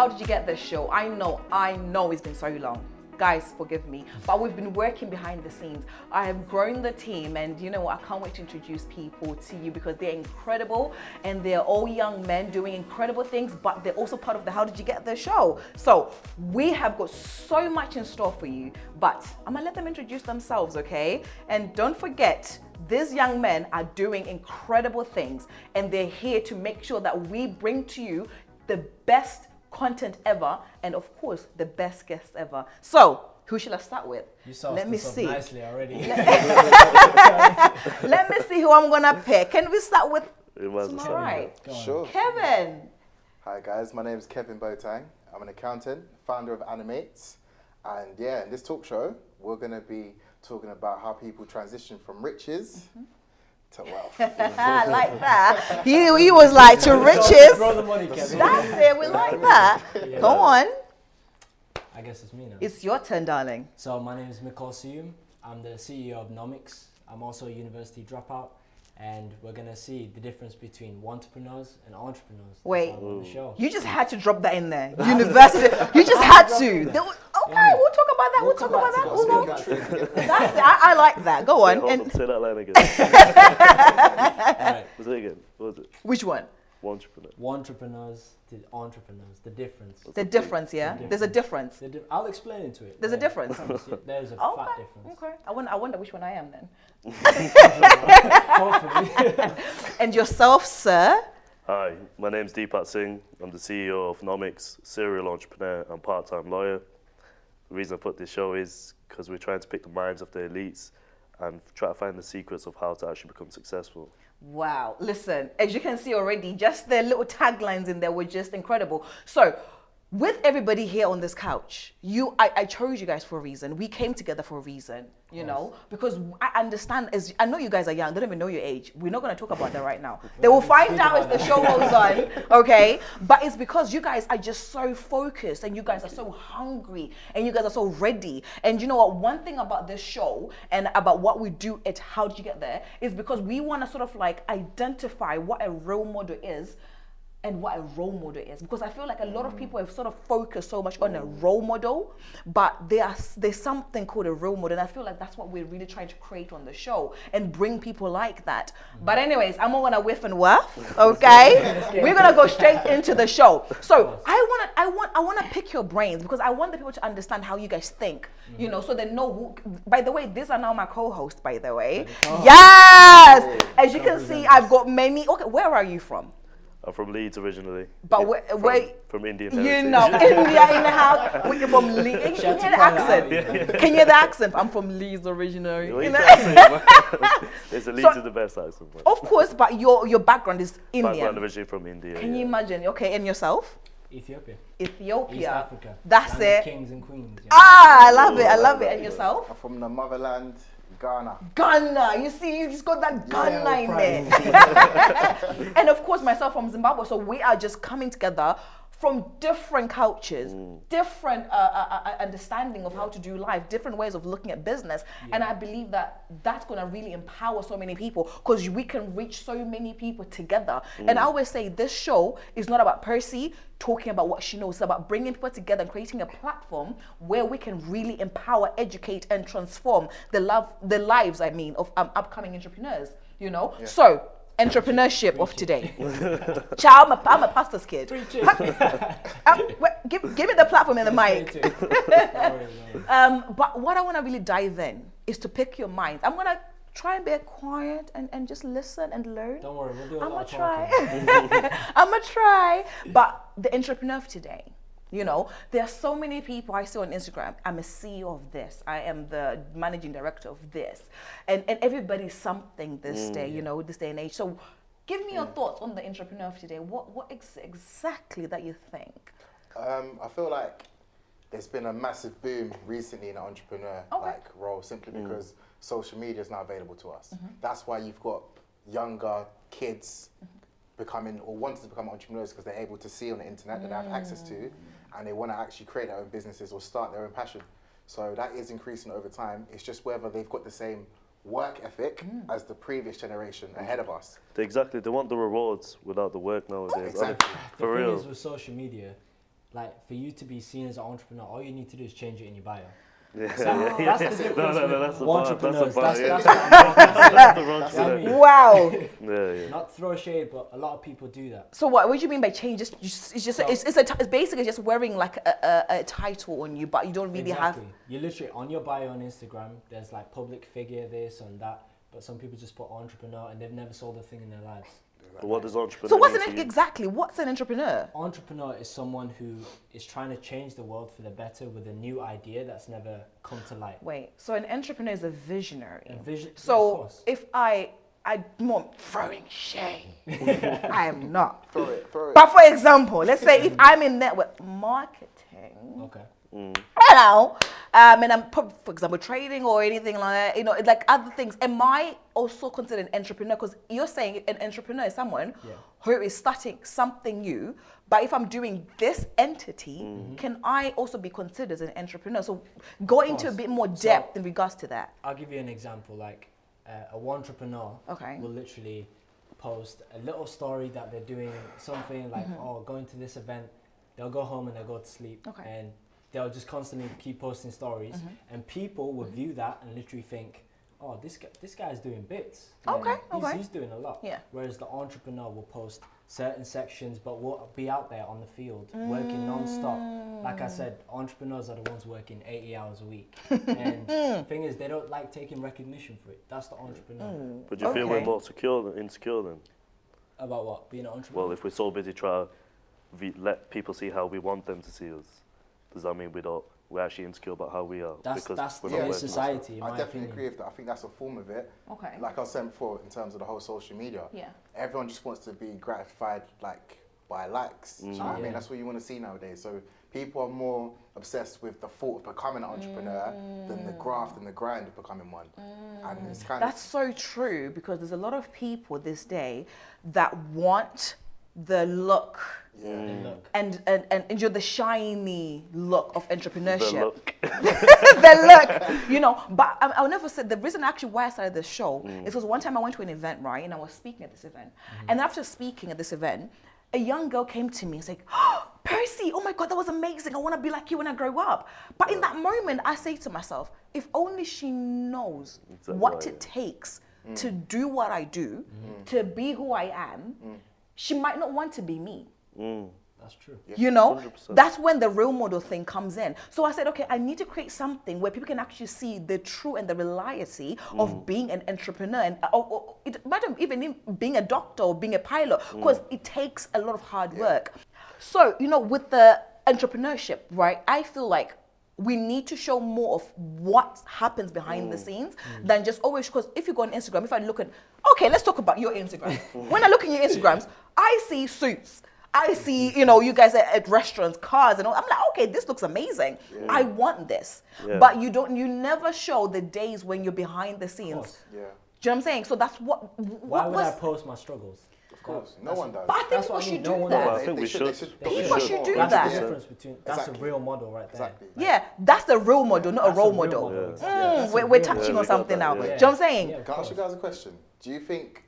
How Did You Get This show. I know it's been so long. Guys, forgive me, but we've been working behind the scenes. I have grown the team, and you know, I can't wait to introduce people to you because they're incredible and they're all young men doing incredible things, but they're also part of the How Did You Get This show. So we have got so much in store for you, but I'm gonna let them introduce themselves, okay? And don't forget, these young men are doing incredible things, and they're here to make sure that we bring to you the best content ever, and of course the best guests ever. So who should I start with? Let me see. Nicely already. Let me see who I'm gonna pick. Can we start with? All right. Sure. Kevin. Hi guys, my name is Kevin Boateng. I'm an accountant, founder of Animates, and yeah, in this talk show, we're gonna be talking about how people transition from riches to wealth. I like that. He was like, to riches. Throw the money, Kevin. That's it. We like that. Yeah. Go on. I guess it's me now. It's your turn, darling. So my name is Miklol Seyoum. I'm the CEO of Nomics. I'm also a university dropout, and we're gonna see the difference between entrepreneurs and entrepreneurs. Wait, on the show. you just had to drop that in there. University. You just had to. Okay, we'll talk about that. We'll talk about that. That's it. I like that. Go on. Hold on, say that line again. Alright. Was it again? What was it? Which one? Entrepreneur. Entrepreneurs to entrepreneurs. The difference. The difference, yeah? There's a difference. I'll explain into it. There's a difference. There's a Okay. fat difference. Okay. I wonder which one I am then. Hopefully. And yourself, sir? Hi, my name's Deepak Singh. I'm the CEO of Nomics, serial entrepreneur and part-time lawyer. The reason I put this show is because we're trying to pick the minds of the elites and try to find the secrets of how to actually become successful. Wow. Listen, as you can see already, just the little taglines in there were just incredible. So, with everybody here on this couch, I chose you guys for a reason. We came together for a reason, you know, because I understand, I know you guys are young, they don't even know your age. We're not going to talk about that right now. They will find out as the show goes on, okay? But it's because you guys are just so focused, and you guys are so hungry, and you guys are so ready. And you know what, one thing about this show and about what we do at How Did You Get There is because we want to sort of like identify what a role model is and what a role model is, because I feel like a lot of people have sort of focused so much on a role model, but there's something called a role model, and I feel like that's what we're really trying to create on the show and bring people like that. But anyways, I'm not gonna whiff and waff, okay? We're gonna go straight into the show. So I wanna pick your brains, because I want the people to understand how you guys think, you know, so they know who. By the way, these are now my co-hosts, by the way. Yes! As you can see, I've got many. Okay, where are you from? I'm from Leeds originally. But where from Indian you heritage. know, India in the house. We're from Leeds. Can you hear the accent? Can you hear the accent? I'm from Leeds originally. What are You you know? trying to say, man? It's Leeds is the best accent. Man. Of course, but your background is Background Indian. originally from India. Can you imagine? Okay, and yourself? Ethiopia. Ethiopia. East Africa. That's Land it. of Kings and queens. Yeah. Ah, I love it. I love it. And yourself? I'm from the motherland, Ghana. Ghana. You see, you just got that Ghana in there. And of course, myself from Zimbabwe. So we are just coming together from different cultures, different understanding of how to do life, different ways of looking at business. And I believe that that's going to really empower so many people, because we can reach so many people together. And I always say this show is not about Percy talking about what she knows. It's about bringing people together and creating a platform where we can really empower, educate, and transform the lives, of upcoming entrepreneurs, you know? Yeah. So, entrepreneurship of today. Child, I'm a pastor's kid. Give me the platform and the mic. But what I want to really dive in is to pick your minds. I'm going to try and be quiet and just listen and learn. Don't worry, we'll do a I'm lot going of to talking. try. I'm going to try. But the entrepreneur of today, you know, there are so many people I see on Instagram. I'm a CEO of this. I am the managing director of this. And everybody's something this day, you know, this day and age. So give me your thoughts on the entrepreneur of today. What exactly that you think? I feel like there's been a massive boom recently in the entrepreneur role, simply because social media is now available to us. That's why you've got younger kids becoming or wanting to become entrepreneurs, because they're able to see on the internet that they have access to, and they want to actually create their own businesses or start their own passion. So that is increasing over time. It's just whether they've got the same work ethic as the previous generation ahead of us. Exactly, they want the rewards without the work nowadays. Exactly. For The real. thing is with social media, like for you to be seen as an entrepreneur, all you need to do is change it in your bio. Yeah, That's the difference that's with the entrepreneurs. bar, That's the wrong what I mean. Wow. Yeah. Not throw shade, but a lot of people do that. So what do you mean by change? It's basically just wearing like a title on you, but you don't really Exactly. You literally on your bio on Instagram, there's like public figure, this and that, but some people just put entrepreneur and they've never sold a thing in their lives. But what does entrepreneur So what's mean to you? exactly what's an entrepreneur? Entrepreneur is someone who is trying to change the world for the better with a new idea that's never come to light. Wait, so an entrepreneur is a visionary. A vision. Of So course. if I'm not throwing shade. I am not. Throw it. But for example, let's say if I'm in network marketing, Okay. you know, and I'm, for example, trading or anything like that, you know, like other things, am I also considered an entrepreneur? Because you're saying an entrepreneur is someone who is starting something new, but if I'm doing this entity, can I also be considered as an entrepreneur? So go into a bit more depth in regards to that. I'll give you an example. Like a entrepreneur will literally post a little story that they're doing something like, oh, going to this event. They'll go home and they'll go to sleep. And they'll just constantly keep posting stories, and people will view that and literally think, "Oh, this guy's doing bits. He's doing a lot." Yeah. Whereas the entrepreneur will post certain sections, but will be out there on the field working non-stop. Like I said, entrepreneurs are the ones working 80 hours a week, and the thing is, they don't like taking recognition for it. That's the entrepreneur. But do you feel we're more secure than insecure then? About what? Being an entrepreneur. Well, if we're so busy trying to let people see how we want them to see us, does that mean we're actually insecure about how we are? That's we're not today's working society, in I my definitely opinion. agree with that. I think that's a form of it. Okay. Like I was saying before, in terms of the whole social media, everyone just wants to be gratified like by likes. Do you know what I mean? That's what you want to see nowadays. So people are more obsessed with the thought of becoming an entrepreneur than the graft and the grind of becoming one. And it's kind That's so true, because there's a lot of people this day that want the look. And you're the shiny look of entrepreneurship. The look, you know. But I'll never say the reason actually why I started this show is because one time I went to an event, right, and I was speaking at this event, and after speaking at this event, a young girl came to me and said, "Oh, Percy, oh my God, that was amazing. I want to be like you when I grow up." But in that moment, I say to myself, if only she knows what it takes to do what I do, to be who I am, she might not want to be me. That's true. You know, 100%. that's when the role model thing comes in. So I said, okay, I need to create something where people can actually see the true and the reality of being an entrepreneur, and it might even being a doctor or being a pilot, because it takes a lot of hard work. So, you know, with the entrepreneurship, right, I feel like we need to show more of what happens behind the scenes than just always, because if you go on Instagram, if I look at, okay, let's talk about your Instagram. When I look at your Instagrams, I see suits. I see, you know, you guys at restaurants, cars, and all. I'm like, okay, this looks amazing. I want this. But you never show the days when you're behind the scenes. Do you know what I'm saying? So that's what. Why would I post my struggles? Of course, no one does. But I think That's people what I mean, should no do one that. does. I think we should. People should do That's that. the difference between. That's a real model right there. Exactly. Yeah, that's the role model, not a That's role a real model. model, exactly. That's a We're real touching model. on something now. Yeah. Do you know what I'm saying? Yeah. Can I ask you guys a question? Do you think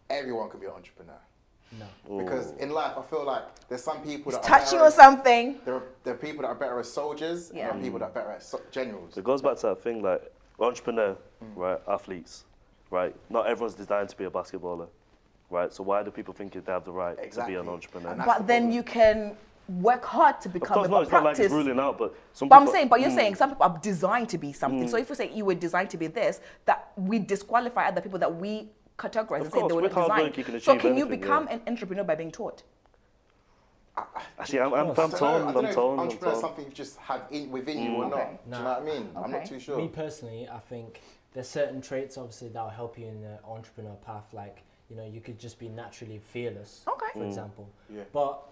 everyone can be an entrepreneur? No. Because in life, I feel like there's some people that are Touching better on as- something. There are people that are better as soldiers, and there are people that are better as generals. It goes back to that thing like entrepreneur, right? Athletes, right? Not everyone's designed to be a basketballer, right? So why do people think they have the right to be an entrepreneur? And that's But the then problem. you can work hard to Of become course, a no, it's not like practice. it's ruling out, but some But people. I'm saying, but you're saying some people are designed to be something. So if you say you were designed to be this, that we disqualify other people that we categorize and say course, they were with not hard designed. work you can So achieve can you anything, become an entrepreneur by being taught? Actually, I'm torn. I don't know I'm if torn. entrepreneur is something you just have within you or not. Okay. Do you know what I mean? I'm not too sure. Me personally, I think there's certain traits obviously that will help you in the entrepreneur path. Like, you know, you could just be naturally fearless, for example. Yeah. But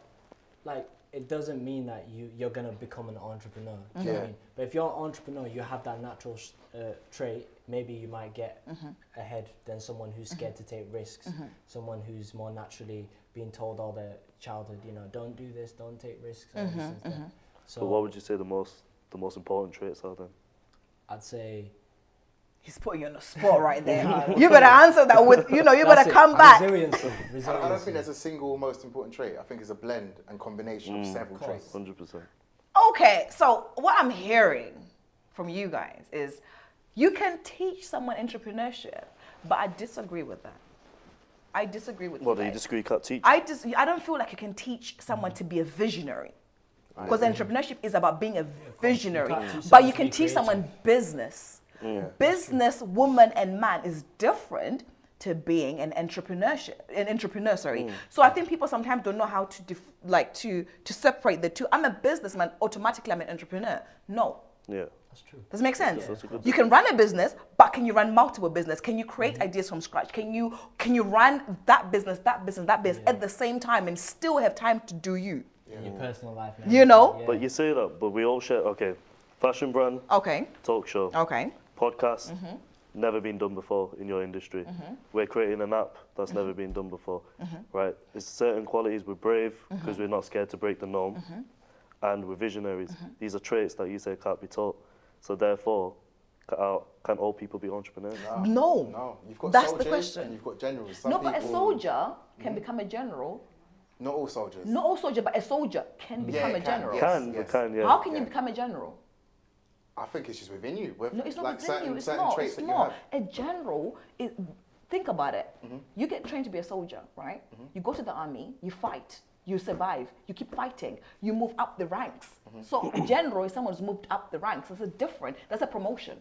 like, it doesn't mean that you're gonna become an entrepreneur. Do you know what I mean? But if you're an entrepreneur, you have that natural trait. Maybe you might get ahead than someone who's scared to take risks. Someone who's more naturally being told all their childhood, you know, don't do this, don't take risks. And this and that. So what would you say the most important traits are then? I'd say He's putting you on the spot right there. You better answer that with, you better come back. Resilience. I don't think there's a single most important trait. I think it's a blend and combination of several traits. 100%. Okay, so what I'm hearing from you guys is you can teach someone entrepreneurship, but I disagree with that. I disagree with Well, you do you guys. disagree you can't teach? I don't feel like you can teach someone to be a visionary. Because entrepreneurship is about being a visionary. But you can teach someone business. Business, woman and man is different to being an entrepreneur. So I think people sometimes don't know how to to separate the two. I'm a businessman, automatically I'm an entrepreneur. No. Yeah. That's true. Does it make sense? Yeah, you can run a business, but can you run multiple business? Can you create ideas from scratch? Can you run that business at the same time and still have time to do you? Your personal life. You know? But you say that, but we all share, fashion brand, talk show, podcast, never been done before in your industry. We're creating an app that's never been done before, right? There's certain qualities. We're brave because we're not scared to break the norm, and we're visionaries. These are traits that you say can't be taught. So therefore, can all people be entrepreneurs? No. You've got That's soldiers the question. and you've got generals. But a soldier can become a general. Not all soldiers. Not all soldier, but a soldier can become a general. Yes. How can you become a general? I think it's just within you. No, it's not like within you. It's certain not. traits It's that you not. have. A general is. Think about it. You get trained to be a soldier, right? You go to the army, you fight, you survive, you keep fighting, you move up the ranks. So a general is someone who's moved up the ranks. That's a promotion.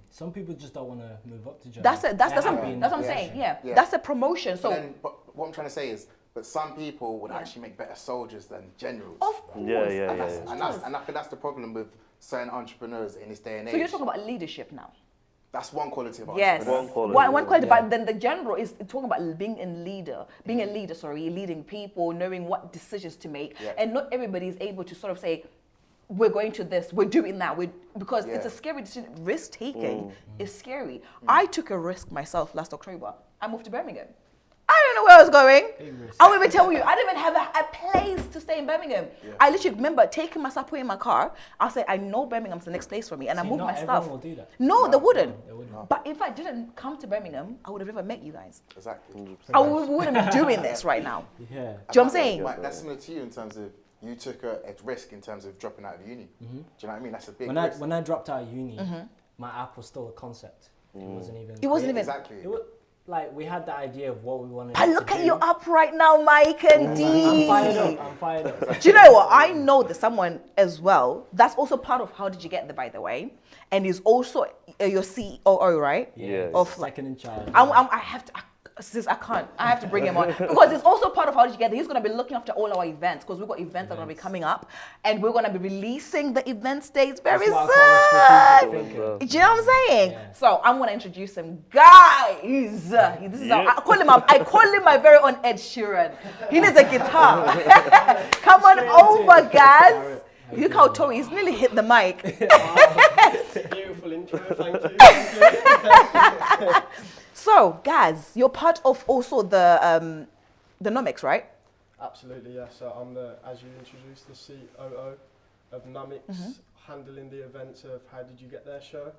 Some people just don't want to move up to general. That's what I'm saying. Yeah. That's a promotion. So but what I'm trying to say is, but some people would actually make better soldiers than generals. Of course. And I think that's the problem with certain entrepreneurs in this day and age. So you're talking about leadership now. That's one quality of Yes. entrepreneur. One quality, but then the general is talking about being a leader, leading people, knowing what decisions to make. And not everybody is able to sort of say, we're going to this, we're doing that, because it's a scary decision. Risk taking is scary. I took a risk myself last October. I moved to Birmingham. I don't know where I was going. I won't even tell you. I didn't even have a place to stay in Birmingham. I literally remember taking my stuff, putting in my car. I said, I know Birmingham's the next place for me, and I moved my stuff. Will do that. No, they wouldn't. But if I didn't come to Birmingham, I would have never met you guys. Exactly. I wouldn't be doing this right now. Yeah. Do you know what I'm saying? That's similar to you in terms of you took a risk in terms of dropping out of uni. Do you know what I mean? That's a big risk. When I dropped out of uni, my app was still a concept. It wasn't even. Exactly. Like, we had the idea of what we wanted But look at you up right now, Mike and Dee. I'm fired up. Do you know what? I know that someone as well, that's also part of How Did You Get There, by the way, and is also your COO, right? Yeah. Of second in charge. I can't. I have to bring him on because it's also part of How Did You Get There. He's going to be looking after all our events because we've got events that are going to be coming up, and we're going to be releasing the event dates very soon. Do you know what I'm saying? Yeah. So I'm going to introduce him, guys. This is I call him my very own Ed Sheeran. He needs a guitar. Come on over, guys. Look how Tori, he's nearly hit the mic. Beautiful intro, thank you. So, guys, you're part of also the Nomics, right? Absolutely, yeah. So I'm as you introduced, the COO of Nomics, handling the events of How Did You Get There show,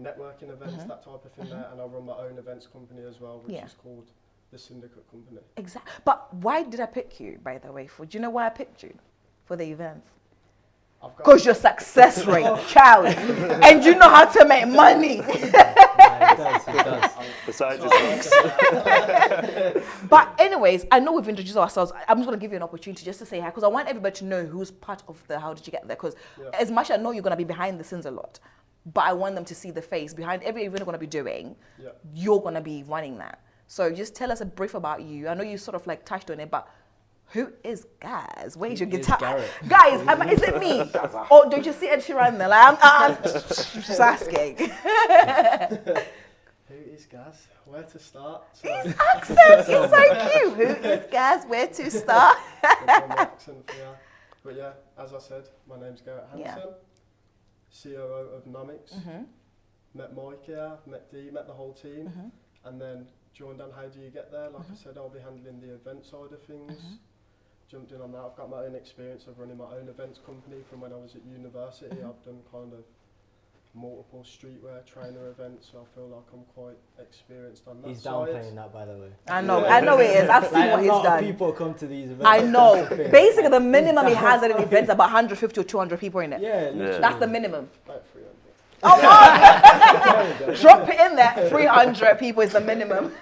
networking events, that type of thing there, and I run my own events company as well, which is called the Syndicate Company. Exactly. But why did I pick you, by the way? Do you know why I picked you for the events? Because your success rate, child, and you know how to make money. He does. Besides his looks. But anyways, I know we've introduced ourselves. I'm just going to give you an opportunity just to say hi, because I want everybody to know who's part of the How Did You Get There. Because as much as I know you're going to be behind the scenes a lot, but I want them to see the face behind every event you're going to be doing. You're going to be running that. So just tell us a brief about you. I know you sort of like touched on it, but who is Gaz? Where's your guitar? Guys, is it me? Or don't you see Ed Sheeran there? Like, I'm just asking. Who is Gaz? Where to start? His accent is so cute. Who is Gaz? Where to start? Accent, But yeah, as I said, my name's Garret Hanson, COO of Nomics. Met Mike here, met Dee, met the whole team, and then joined on How Do You Get There. Like I said, I'll be handling the event side of things. Jumped in on that. I've got my own experience of running my own events company from when I was at university. I've done kind of multiple streetwear trainer events, so I feel like I'm quite experienced on that He's side. downplaying that, by the way. I know it is. I've seen what he's A lot done. of people come to these events. I know. Basically, the minimum he has at an event is about 150 or 200 people in it. Yeah, literally. That's the minimum. Like 300. Oh, wow. Drop it in there. 300 people is the minimum.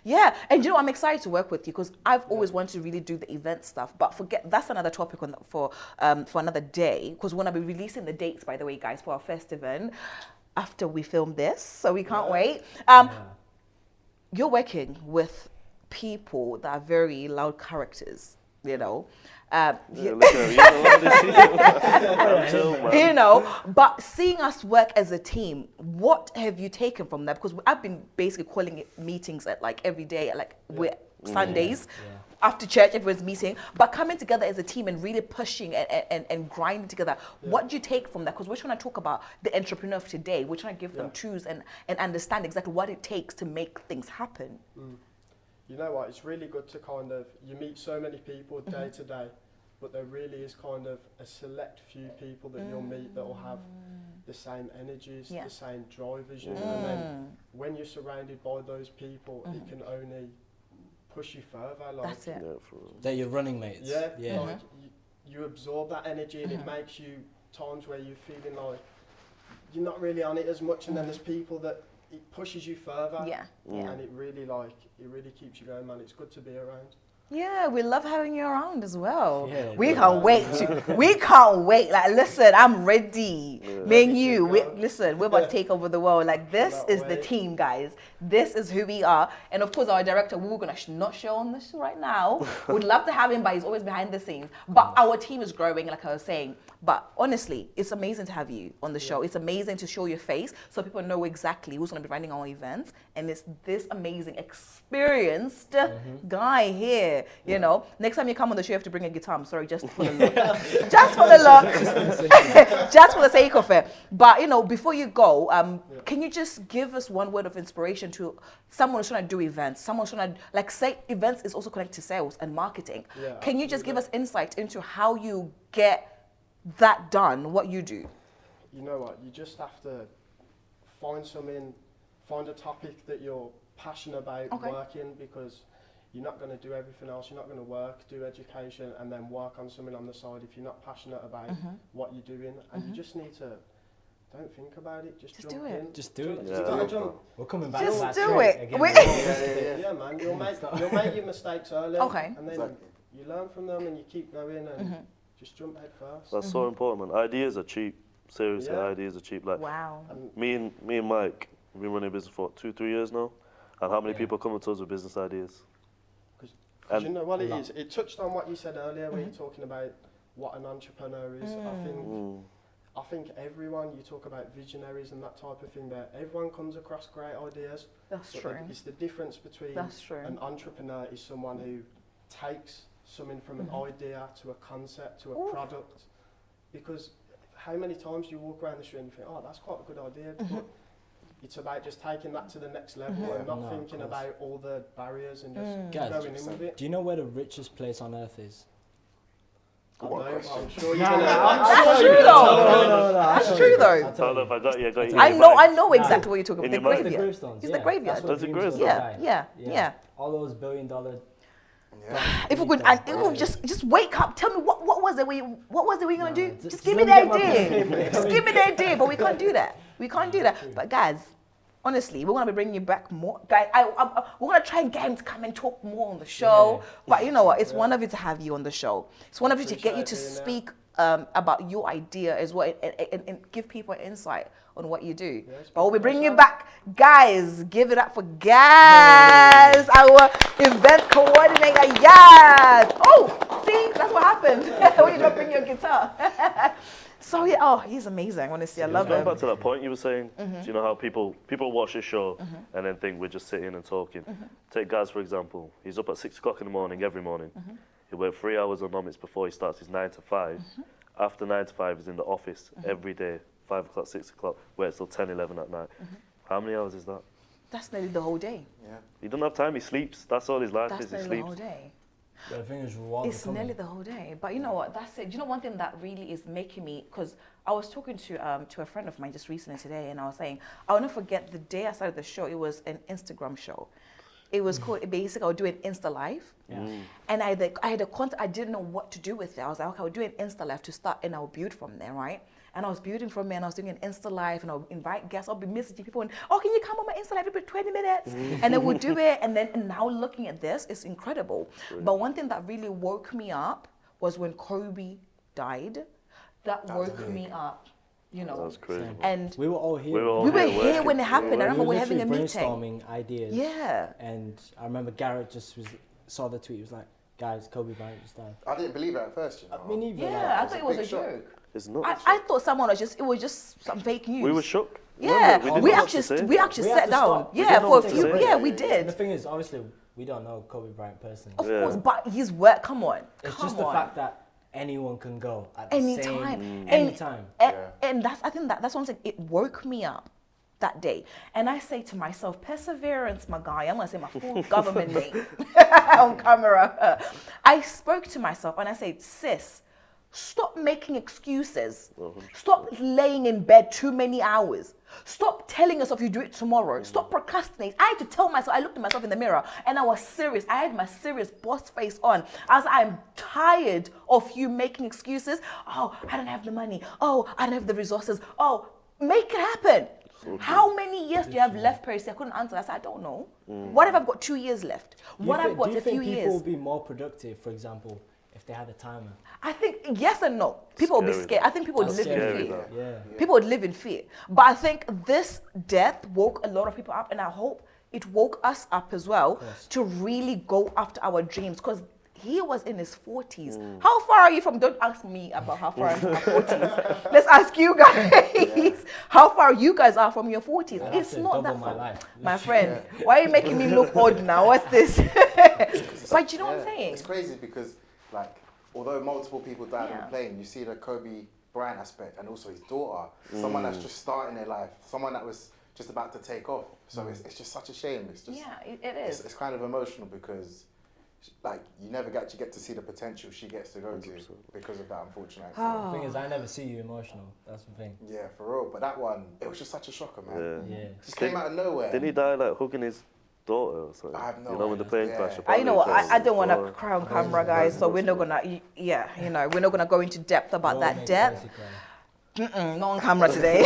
Yeah, and you know, I'm excited to work with you because I've always wanted to really do the event stuff, but that's another topic for another day, because we're going to be releasing the dates, by the way, guys, for our first event after we film this, so we can't wait. You're working with people that are very loud characters, you know. You know, but seeing us work as a team, what have you taken from that? Because I've been basically calling it meetings at like every day, like we're Sundays after church, everyone's meeting, but coming together as a team and really pushing and grinding together. What do you take from that? Because we're trying to talk about the entrepreneur of today. We're trying to give them tools and understand exactly what it takes to make things happen. You know what, it's really good to you meet so many people day to day, but there really is kind of a select few people that you'll meet that will have the same energies, the same drive as you. And then when you're surrounded by those people, it can only push you further. Like, that's it. They're your running mates. Yeah. Like you absorb that energy and it makes you times where you're feeling like you're not really on it as much, and then there's people that it pushes you further. And it really keeps you going, man. It's good to be around. Yeah, we love having you around as well. Yeah, we can't wait. Like, listen, I'm ready. Me and you, listen, we're about to take over the world. Like, this is the team, guys. This is who we are. And of course, our director, we're going to not show on this right now. We'd love to have him, but he's always behind the scenes. But our team is growing, like I was saying. But honestly, it's amazing to have you on the show. It's amazing to show your face so people know exactly who's going to be running our events. And it's this amazing, experienced guy here. You know, next time you come on the show, you have to bring a guitar. I'm sorry, just for the look. Just for the look. Just for the sake of it. But, you know, before you go, can you just give us one word of inspiration to someone who's trying to do events? Someone who's trying to, like, say events is also connected to sales and marketing. Can you just give us insight into how you get that done, what you do? You know what, you just have to find a topic that you're passionate about working, because you're not going to do everything else. You're not going to do education and then work on something on the side if you're not passionate about what you're doing. And you just need to, don't think about it, just jump do it. in. Just do it. You gotta jump. We're coming back just to that do it. again. Yeah, man, you'll make your mistakes early, and then you learn from them and you keep going and just jump head first. That's so important, man. Ideas are cheap. Seriously, ideas are cheap. Like, me and Mike, we've been running a business for 2-3 years now. And how many people come to us with business ideas? Because you know what it is? It touched on what you said earlier when you're talking about what an entrepreneur is. I think everyone, you talk about visionaries and that type of thing there, everyone comes across great ideas. That's true. It's the difference between an entrepreneur is someone who takes something from an idea to a concept to a product. Because how many times do you walk around the street and think, oh, that's quite a good idea, but it's about just taking that to the next level and not thinking about all the barriers and just going in with it. Do you know where the richest place on earth is? I'm sure you're gonna. That's true though. That's true though. I don't know if I got you. I know exactly what you're talking about. The mind. graveyard. Gravestones. It's the graveyard. That's what the dreams graveyard. die. Yeah. All those $1 billion. If we could, just wake up. Tell me what was it? What was it we gonna do? Just give me the idea. Just give me the idea. But we can't do that. But guys, honestly, we're gonna be bringing you back more. Guys, we're gonna try and get him to come and talk more on the show. But you know what? It's one of it to have you on the show. It's one of it to get you to speak about your idea as well and give people insight on what you do. But we'll be bringing you back. Guys, give it up for Gaz, our event coordinator. Yes. Oh, see, that's what happens when you don't bring your guitar. So yeah, he's amazing. Honestly, I love him. Going back to that point you were saying, do you know how people watch this show and then think we're just sitting and talking? Take Gaz for example. He's up at 6 o'clock in the morning every morning. He works 3 hours on Nomics before he starts his 9 to 5. After 9 to 5, he's in the office every day, 5 o'clock, 6 o'clock, works till 10, 11 at night. How many hours is that? That's nearly the whole day. Yeah. He doesn't have time. He sleeps. That's all his life is. He That's nearly sleeps. the whole day. The thing is, rewards it's nearly the whole day. But you know what? That's it. You know, one thing that really is making me, because I was talking to a friend of mine just recently today, and I was saying, I'll never forget the day I started the show. It was an Instagram show. It was called, basically, I would do an Insta Live. Yeah. And I had a content, I didn't know what to do with it. I was like, okay, I'll do an Insta Live to start, and I'll build from there, right? And I was building from there, and I was doing an Insta Live, and I'll invite guests. I'll be messaging people, and, oh, can you come on my Insta Live every 20 minutes? And then we'll do it. And now looking at this, it's incredible. But one thing that really woke me up was when Kobe died. That woke me up. You know, that was crazy. And we were all here. We were here when it happened. I remember we were having a meeting. Brainstorming ideas. Yeah. And I remember Garret just saw the tweet. He was like, guys, Kobe Bryant just died. I didn't believe it at first, you know. Me neither. Yeah, I thought it was a joke. It's not. I thought someone it was just some fake news. We were shocked. Yeah, we actually sat down. Yeah, for a few. Yeah, we did. And the thing is, obviously, we don't know Kobe Bryant personally. Of course, but his work. Come on. It's just the fact that anyone can go at the anytime. Anytime. And I think that's what I'm saying. It woke me up that day. And I say to myself, perseverance, Magaya. I'm going to say my full government name on camera. I spoke to myself and I said, sis, stop making excuses. Stop laying in bed too many hours. Stop telling yourself you do it tomorrow. Stop procrastinating. I had to tell myself, I looked at myself in the mirror and I was serious. I had my serious boss face on. I'm tired of you making excuses. Oh, I don't have the money. Oh, I don't have the resources. Oh, make it happen. How many years do you have left, Percy? I couldn't answer. I said, I don't know. What if I've got 2 years left? What if I've got a few years? Do you think people will be more productive, for example, if they had a timer? I think yes and no. People will be scared. I think people would live in fear. Yeah. People would live in fear. But I think this death woke a lot of people up, and I hope it woke us up as well to really go after our dreams, because he was in his 40s. How far are you from, don't ask me about how far I'm from my 40s. Let's ask you guys. How far you guys are from your 40s. It's not that far. My friend, why are you making me look old now? What's this? But you know what I'm saying? It's crazy because, like, although multiple people died on the plane, you see the Kobe Bryant aspect and also his daughter, someone that's just starting their life, someone that was just about to take off. So it's just such a shame. It's just, it is. It's kind of emotional because, like, you never actually get to see the potential she gets to go to because of that, unfortunately. The thing is, I never see you emotional. That's the thing. Yeah, for real. But that one, it was just such a shocker, man. Yeah. Just came out of nowhere. Didn't he die like hugging his daughter or something? I have no idea. You know, when the plane crashed. I know. I don't want to cry on camera, guys. So we're not gonna. We're not gonna go into depth about that death. Not on camera today.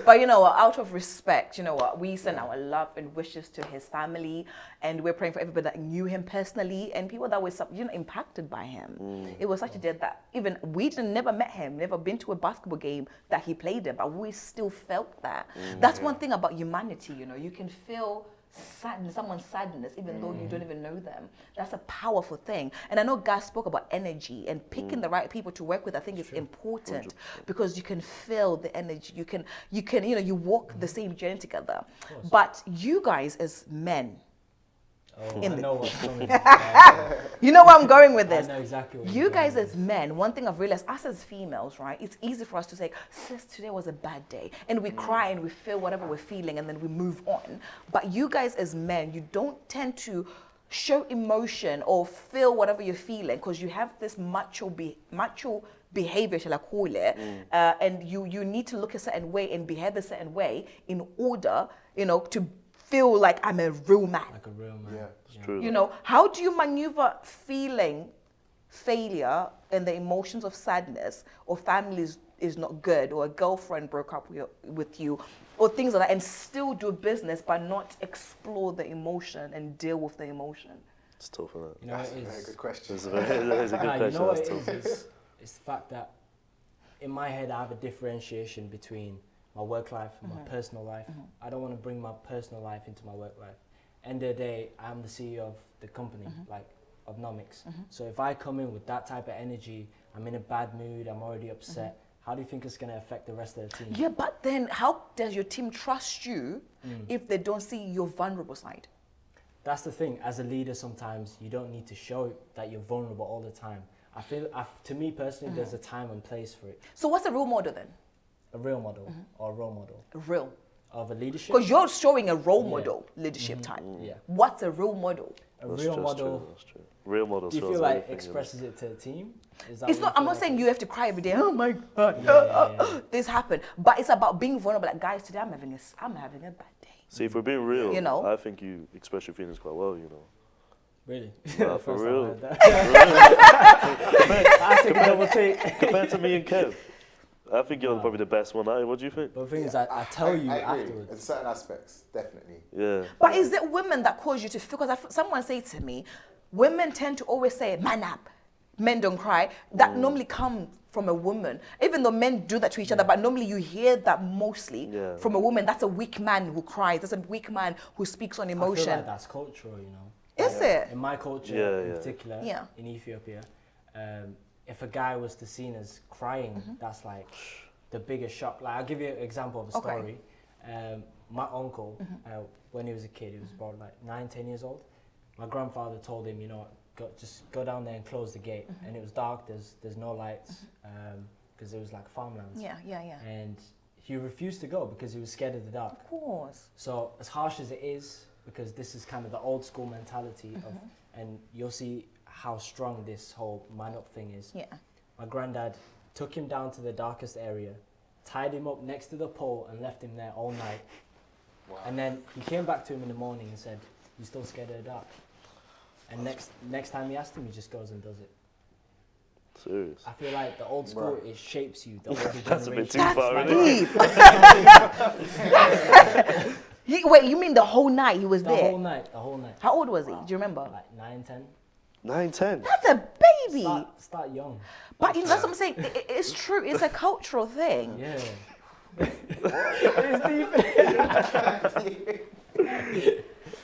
But you know what, out of respect, you know what, we send our love and wishes to his family, and we're praying for everybody that knew him personally and people that were impacted by him. It was such a death that even we never met him, never been to a basketball game that he played in, but we still felt that. That's one thing about humanity, you know, you can feel someone's sadness even though you don't even know them. That's a powerful thing. And I know Gas spoke about energy and picking the right people to work with. I think is important because you can feel the energy. You can you walk the same journey together. But you guys as men, I know what's coming. You know where I'm going with this. I know exactly what you guys as men, one thing I've realized, us as females, right, it's easy for us to say, sis, today was a bad day. And we cry and we feel whatever we're feeling and then we move on. But you guys as men, you don't tend to show emotion or feel whatever you're feeling because you have this macho behavior, shall I call it, and you need to look a certain way and behave a certain way in order, to feel like I'm a real man. Like a real man. Yeah, it's true. You know, how do you maneuver feeling failure and the emotions of sadness, or family is not good, or a girlfriend broke up with you, or things like that, and still do business but not explore the emotion and deal with the emotion? It's tough, isn't it? You know, That's a very good question. It's a good question. You know what it is? It's the fact that in my head I have a differentiation between my work life and my personal life. I don't want to bring my personal life into my work life. End of the day, I'm the CEO of the company, of Nomics. So if I come in with that type of energy, I'm in a bad mood, I'm already upset, how do you think it's going to affect the rest of the team? Yeah, but then how does your team trust you if they don't see your vulnerable side? That's the thing. As a leader, sometimes you don't need to show that you're vulnerable all the time. I feel, to me personally, there's a time and place for it. So what's a role model then? A real model or a role model? Real. of a leadership. Because you're showing a role model leadership type. Yeah. What's a role model? Real model. True, that's true. Real model. Do you feel like expresses it to a team? It's not. I'm not saying you have to cry every day. Oh my God, this happened. But it's about being vulnerable. Like, guys, today I'm having a bad day. See, if we're being real, you know, I think you express your feelings quite well. You know. Really? Nah, for real. Compared to me and Kev, I think you're probably the best one. What do you think? But the thing is, I tell you afterwards. In certain aspects, definitely. Yeah. But is it women that cause you to feel? Because someone say to me, women tend to always say, "Man up, men don't cry." That normally comes from a woman, even though men do that to each other. But normally you hear that mostly from a woman. That's a weak man who cries. That's a weak man who speaks on emotion. I feel like that's cultural, you know. Is it? In my culture, in particular, in Ethiopia, if a guy was to seen as crying, that's like the biggest shock. Like, I'll give you an example of a story. My uncle, when he was a kid, he was about like 9-10 years old. My grandfather told him, you know, just go down there and close the gate. And it was dark. There's no lights because it was like farmlands. Yeah. And he refused to go because he was scared of the dark. Of course. So as harsh as it is, because this is kind of the old school mentality of, and you'll see how strong this whole man up thing is. Yeah. My granddad took him down to the darkest area, tied him up next to the pole and left him there all night. Wow. And then he came back to him in the morning and said, "You still scared of the dark?" And next time he asked him, he just goes and does it. Serious. I feel like the old school, it shapes you. The older That's a bit too That's far, deep. Wait, you mean the whole night he was there? The whole night. How old was he? Do you remember? Like 9-10. 9-10. That's a baby. Start young. But you know, that's what I'm saying. It's true. It's a cultural thing. Yeah.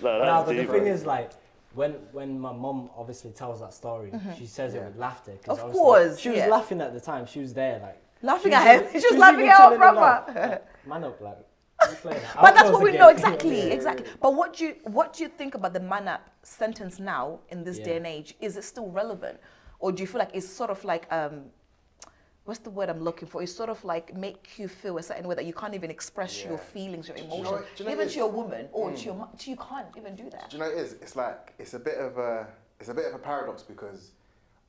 But the thing is, like, when my mum obviously tells that story, she says it with laughter. Of course. She was laughing at the time. She was there, like. Laughing at him. She was laughing at her brother. Like, man up, like. But that's what we know exactly. But what do you think about the man up sentence now in this day and age? Is it still relevant, or do you feel like it's sort of like what's the word I'm looking for? It's sort of like make you feel a certain way that you can't even express your feelings, your emotions, even to your woman or to your mom. You can't even do that. Do you know what it is? It's like it's a bit of a paradox, because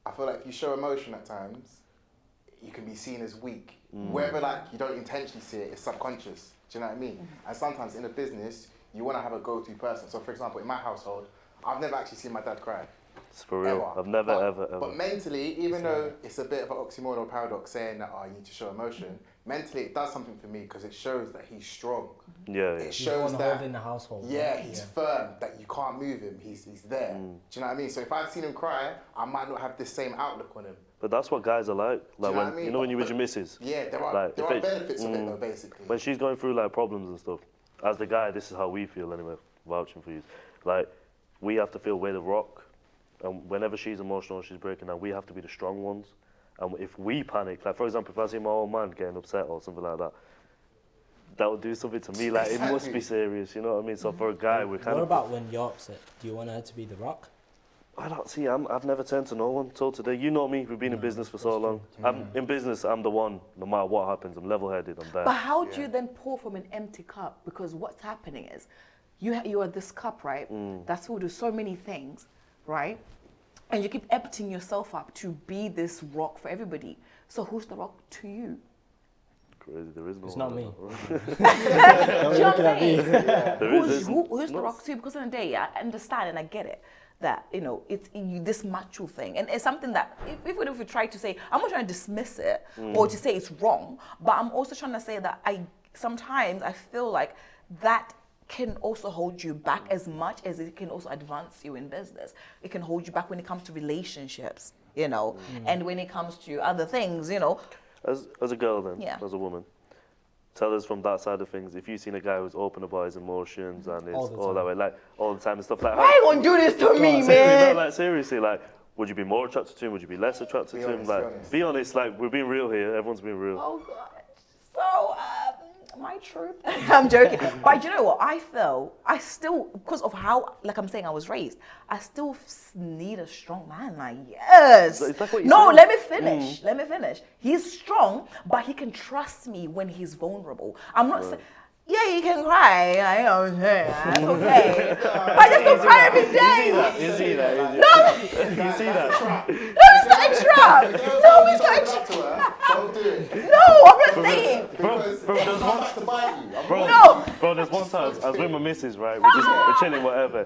I feel like if you show emotion at times, you can be seen as weak. Whether like you don't intentionally see it, it's subconscious. Do you know what I mean? And sometimes in a business, you want to have a go-to person. So for example, in my household, I've never actually seen my dad cry. It's for real. Ever. I've never, ever. But mentally, even though it's a bit of an oxymoron or paradox saying that you need to show emotion, mentally it does something for me, because it shows that he's strong. Yeah. It shows that in the household. Yeah, he's firm, that you can't move him. He's there. Do you know what I mean? So if I've seen him cry, I might not have the same outlook on him. But that's what guys are like. Like when you know when you're with your missus. Yeah, there are benefits of it though, basically. When she's going through like problems and stuff, as the guy, this is how we feel anyway. Vouching for you, like we have to feel we're the rock, and whenever she's emotional, she's breaking down, we have to be the strong ones. And if we panic, like for example, if I see my old man getting upset or something like that, that would do something to me. Like it must be serious, you know what I mean? So for a guy, we're kind of. What about when you're upset? Do you want her to be the rock? I don't see. I've never turned to no one till today. You know me. We've been in business for so long. In business, I'm the one. No matter what happens, I'm level-headed. I'm there. But how do you then pour from an empty cup? Because what's happening is, you are this cup, right? That's filled with so many things, right? And you keep emptying yourself up to be this rock for everybody. So who's the rock to you? Crazy. There is no. It's not me. Don't look at me. Who's the rock to you? Because in the day, I understand and I get it. That, you know, it's this macho thing. And it's something that, even if we try to say, I'm not trying to dismiss it or to say it's wrong, but I'm also trying to say that sometimes I feel like that can also hold you back as much as it can also advance you in business. It can hold you back when it comes to relationships, you know, and when it comes to other things, you know. As a girl then, as a woman, tell us from that side of things, if you've seen a guy who's open about his emotions and is all that way, like all the time and stuff like that. Why you gonna do this to me, man? No, like seriously, like, would you be more attracted to him? Would you be less attracted to him? Like, be honest, like, we're being real here. Everyone's being real. Oh, God. So, my truth. I'm joking. But you know what? I still, because of how, like I'm saying, I was raised, I still need a strong man. Like, yes. Is that what you No, said? let me finish. Let me finish. He's strong, but he can trust me when he's vulnerable. I'm not saying, Yeah, you can cry. I know, that's okay. But just don't cry every day. You see that? No, You see that? no, it's not a trap. No, it's not a trap. Don't do it. No, I'm not saying. Because bro, it there's comes back to bite you. No. Bro, there's one time I was with my missus, right? We're chilling, whatever.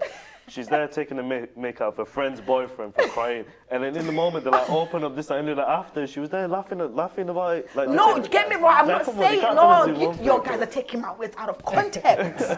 She's there taking the makeup of her friend's boyfriend for crying, and then in the moment they like open up this and like after she was there laughing about it. Like, No, get me wrong. I'm not saying no. Your guys are taking my words out of context.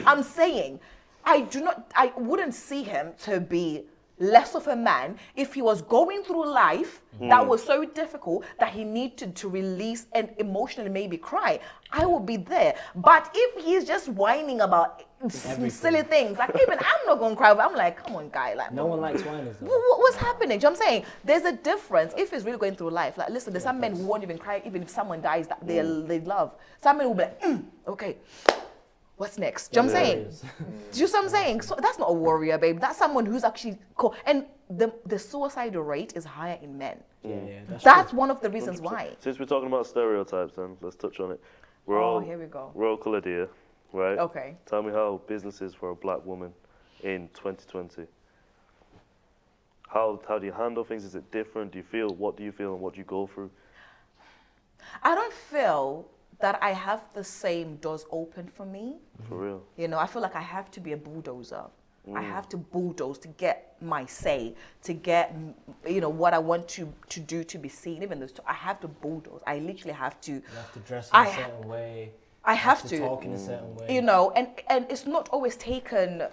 I'm saying I wouldn't see him to be less of a man if he was going through life that was so difficult that he needed to release and emotionally maybe cry. I will be there. But if he's just whining about silly things, like even I'm not going to cry, but I'm like, come on, guy. Like, no one likes whiners. What's happening? Do you know what I'm saying? There's a difference. If he's really going through life, like, listen, there's some men who won't even cry even if someone dies that they love. Some men will be like, okay. What's next? Do you know what I'm saying? Do you see what I'm saying? So that's not a warrior, babe. That's someone who's actually cool. And the suicidal rate is higher in men. Yeah, that's one of the reasons 100%. why. Since we're talking about stereotypes, then let's touch on it. Here we go. We're all coloured here, right? Okay. Tell me how business is for a black woman in 2020. How do you handle things? Is it different? What do you feel and what do you go through? I don't feel that I have the same doors open for me. For real? You know, I feel like I have to be a bulldozer. I have to bulldoze to get my say, to get, you know, what I want to do to be seen. Even though I have to bulldoze. I literally have to. You have to dress in a certain way. I have to talk in a certain way. You know, and it's not always taken,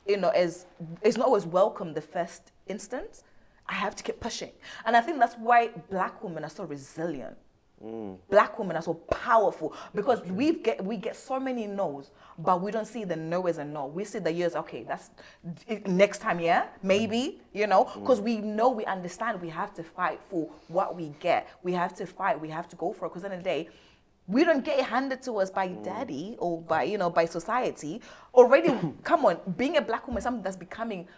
you know, it's not always welcome the first instance. I have to keep pushing. And I think that's why black women are so resilient. Black women are so powerful because we get so many no's, but we don't see the no as a no. We see the yes, okay, that's next time, yeah, maybe, you know, because we understand we have to fight for what we get. We have to fight, we have to go for it, because at the end of the day, we don't get it handed to us by daddy or by society. Already, come on, being a black woman is something that's becoming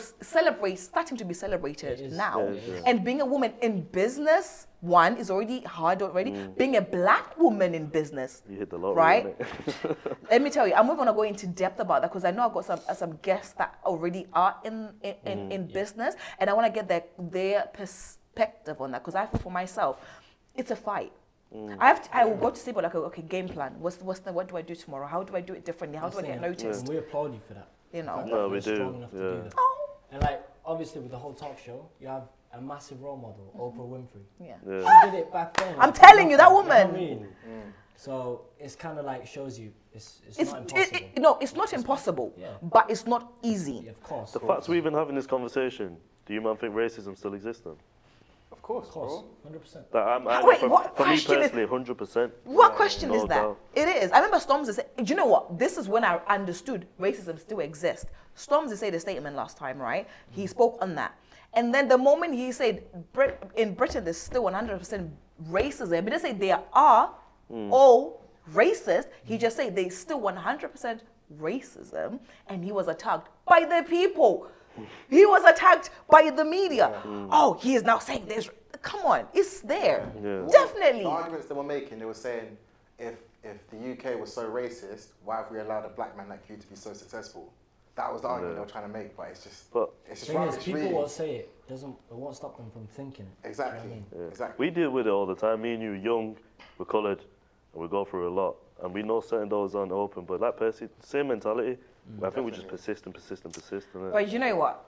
starting to be celebrated now. And being a woman in business, one, is already hard already. Being a black woman in business, you hit the lottery, right? Let me tell you, I'm not going to go into depth about that because I know I've got some guests that already are in business, and I want to get their perspective on that because I feel for myself, it's a fight. I will go to sleep like, okay, game plan. What do I do tomorrow? How do I do it differently? How do I get noticed? And we applaud you for that. You know, no, we do. Strong enough to do that. And like, obviously, with the whole talk show, you have a massive role model, Oprah Winfrey. She did it back then. I'm telling you, that woman. You know what I mean? So it's kind of like shows you it's not impossible. No, it's not impossible, but it's not easy. Yeah, of course. The fact we're even having this conversation, do you man think racism still exists then? Of course, 100%. Wait, what for me question personally, 100%. What question is that? doubt. It is. I remember Stormzy said, do you know what? This is when I understood racism still exists. Stormzy said a statement last time, right? He spoke on that. And then the moment he said, in Britain, there's still 100% racism, he didn't say there are all racist. He just said there's still 100% racism. And he was attacked by the people. He was attacked by the media. Oh, he is now saying there's. Come on, it's there. Definitely. The arguments they were making, they were saying, if the UK was so racist, why have we allowed a black man like you to be so successful? That was the argument they were trying to make, but it's just rubbish. People will say it. It won't stop them from thinking it. Exactly. You know what I mean? Exactly. We deal with it all the time. Me and you, young, we're coloured, and we go through a lot. And we know certain doors aren't open, but like Percy, same mentality. I think we just persist. But you know what?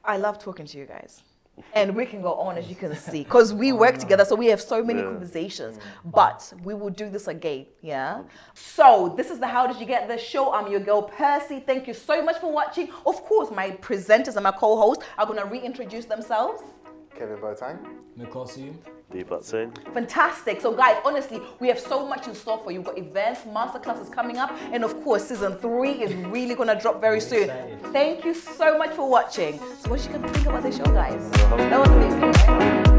I love talking to you guys. And we can go on, as you can see, because we work together, so we have so many conversations. But we will do this again, yeah? So this is the How Did You Get This show. I'm your girl, Percy. Thank you so much for watching. Of course, my presenters and my co-hosts are going to reintroduce themselves. Kevin Boateng. Miklol Seyoum. Deepak Singh. Fantastic. So guys, honestly, we have so much in store for you. We've got events, masterclasses coming up, and of course, season 3 is really going to drop very soon. Excited. Thank you so much for watching. So what did you think about the show, guys? That was amazing, right?